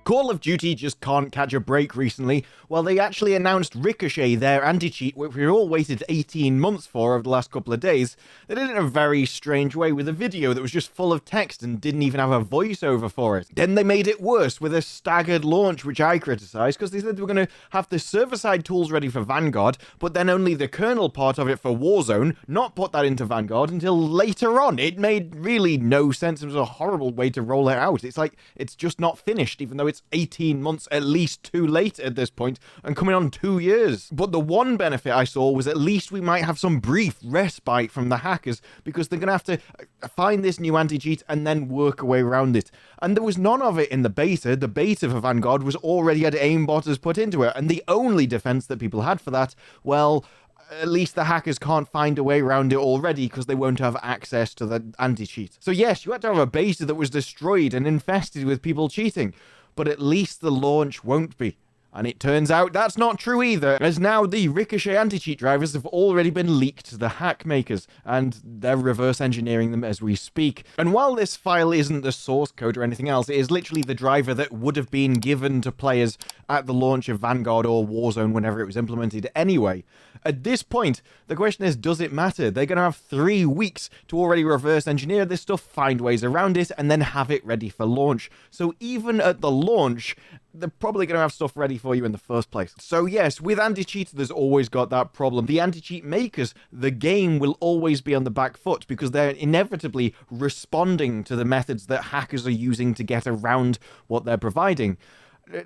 Call of Duty just can't catch a break recently. Well, they actually announced Ricochet, their anti-cheat, which we all waited 18 months for over the last couple of days. They did it in a very strange way with a video that was just full of text and didn't even have a voiceover for it. Then they made it worse with a staggered launch, which I criticised, because they said they were going to have the server-side tools ready for Vanguard, but then only the kernel part of it for Warzone, not put that into Vanguard until later on. It made really no sense. It was a horrible way to roll it out. It's like, it's just not finished, even though it's 18 months at least too late at this point, and coming on 2 years. But the one benefit I saw was at least we might have some brief respite from the hackers, because they're going to have to find this new anti-cheat and then work a way around it. And there was none of it in the beta. The beta for Vanguard was already had aimbotters put into it, and the only defense that people had for that, well, at least the hackers can't find a way around it already because they won't have access to the anti-cheat. So yes, you had to have a beta that was destroyed and infested with people cheating, but at least the launch won't be. And it turns out that's not true either, as now the Ricochet anti-cheat drivers have already been leaked to the hack makers, and they're reverse engineering them as we speak. And while this file isn't the source code or anything else, it is literally the driver that would have been given to players at the launch of Vanguard or Warzone whenever it was implemented anyway. At this point, the question is, does it matter? They're going to have 3 weeks to already reverse engineer this stuff, find ways around it, and then have it ready for launch. So even at the launch, they're probably going to have stuff ready for you in the first place. So yes, with anti-cheat, there's always got that problem. The anti-cheat makers, the game will always be on the back foot because they're inevitably responding to the methods that hackers are using to get around what they're providing.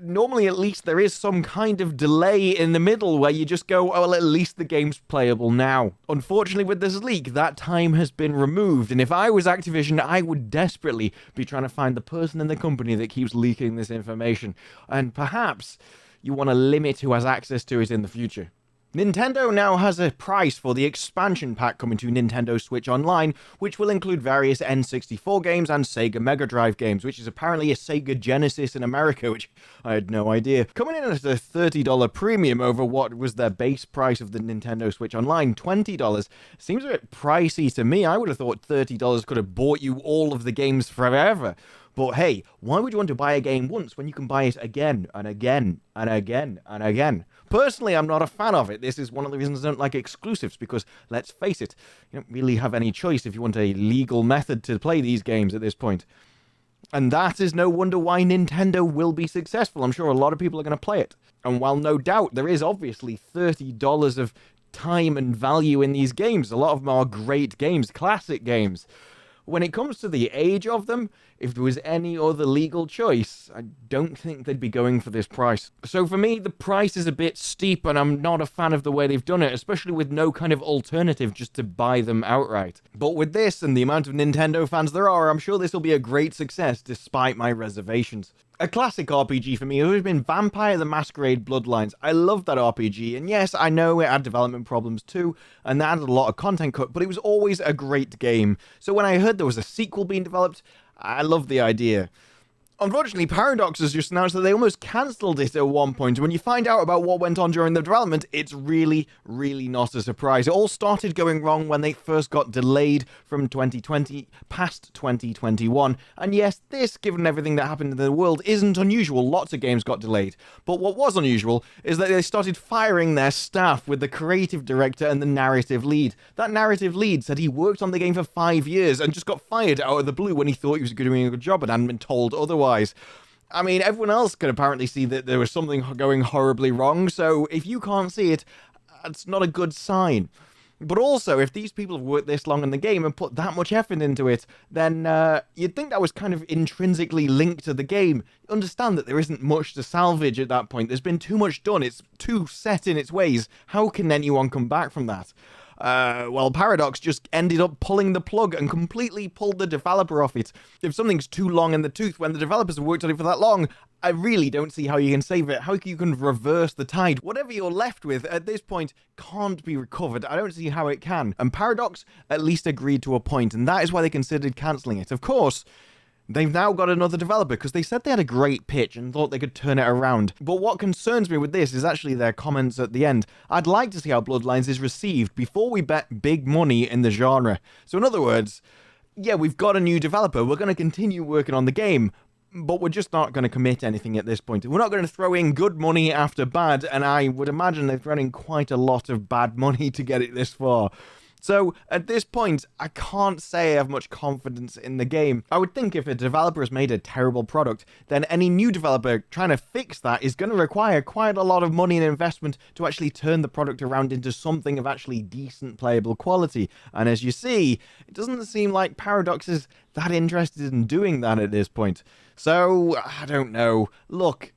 Normally, at least, there is some kind of delay in the middle where you just go, oh, well, at least the game's playable now. Unfortunately, with this leak, that time has been removed, and if I was Activision, I would desperately be trying to find the person in the company that keeps leaking this information, and perhaps you want to limit who has access to it in the future. Nintendo now has a price for the expansion pack coming to Nintendo Switch Online, which will include various N64 games and Sega Mega Drive games, which is apparently a Sega Genesis in America, which I had no idea. Coming in at a $30 premium over what was their base price of the Nintendo Switch Online, $20. Seems a bit pricey to me. I would have thought $30 could have bought you all of the games forever. But hey, why would you want to buy a game once when you can buy it again and again and again and again? Personally, I'm not a fan of it. This is one of the reasons I don't like exclusives, because let's face it, you don't really have any choice if you want a legal method to play these games at this point. And that is no wonder why Nintendo will be successful. I'm sure a lot of people are going to play it. And while no doubt there is obviously $30 of time and value in these games, a lot of them are great games, classic games. When it comes to the age of them, if there was any other legal choice, I don't think they'd be going for this price. So for me, the price is a bit steep, and I'm not a fan of the way they've done it, especially with no kind of alternative just to buy them outright. But with this and the amount of Nintendo fans there are, I'm sure this will be a great success despite my reservations. A classic RPG for me has always been Vampire the Masquerade Bloodlines. I loved that RPG, and yes, I know it had development problems too, and that had a lot of content cut, but it was always a great game. So when I heard there was a sequel being developed, I loved the idea. Unfortunately, Paradox has just announced that they almost cancelled it at one point. When you find out about what went on during the development, it's really, really not a surprise. It all started going wrong when they first got delayed from 2020 past 2021. And yes, this, given everything that happened in the world, isn't unusual. Lots of games got delayed. But what was unusual is that they started firing their staff with the creative director and the narrative lead. That narrative lead said he worked on the game for 5 years and just got fired out of the blue when he thought he was doing a good job and hadn't been told otherwise. I mean, everyone else could apparently see that there was something going horribly wrong, so if you can't see it, it's not a good sign. But also, if these people have worked this long in the game and put that much effort into it, then you'd think that was kind of intrinsically linked to the game. Understand that there isn't much to salvage at that point. There's been too much done. It's too set in its ways. How can anyone come back from that? Well, Paradox just ended up pulling the plug and completely pulled the developer off it. If something's too long in the tooth when the developers have worked on it for that long, I really don't see how you can save it, how you can reverse the tide. Whatever you're left with at this point can't be recovered. I don't see how it can. And Paradox at least agreed to a point, and that is why they considered cancelling it. Of course, they've now got another developer because they said they had a great pitch and thought they could turn it around. But what concerns me with this is actually their comments at the end. I'd like to see how Bloodlines is received before we bet big money in the genre. So in other words, yeah, we've got a new developer. We're going to continue working on the game. but we're just not going to commit anything at this point. We're not going to throw in good money after bad, and I would imagine they've thrown in quite a lot of bad money to get it this far. So, at this point, I can't say I have much confidence in the game. I would think if a developer has made a terrible product, then any new developer trying to fix that is going to require quite a lot of money and investment to actually turn the product around into something of actually decent playable quality. And as you see, it doesn't seem like Paradox is that interested in doing that at this point. So, I don't know. Look,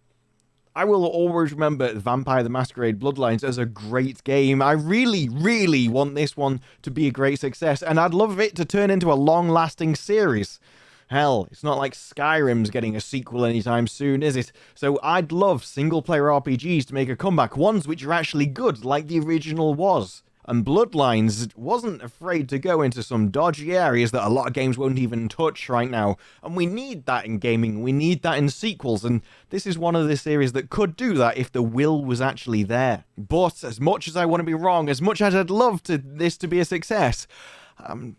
I will always remember Vampire the Masquerade Bloodlines as a great game. I really, really want this one to be a great success, and I'd love it to turn into a long-lasting series. Hell, it's not like Skyrim's getting a sequel anytime soon, is it? So I'd love single-player RPGs to make a comeback, ones which are actually good, like the original was. And Bloodlines wasn't afraid to go into some dodgy areas that a lot of games won't even touch right now. And we need that in gaming, we need that in sequels, and this is one of the series that could do that if the will was actually there. But as much as I want to be wrong, as much as I'd love this to be a success,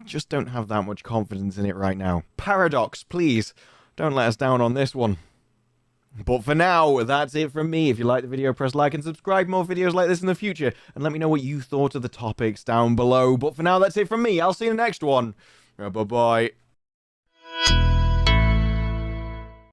just don't have that much confidence in it right now. Paradox, please, don't let us down on this one. But for now, that's it from me. If you liked the video, press like and subscribe for more videos like this in the future. And let me know what you thought of the topics down below. But for now, that's it from me. I'll see you in the next one. Bye-bye.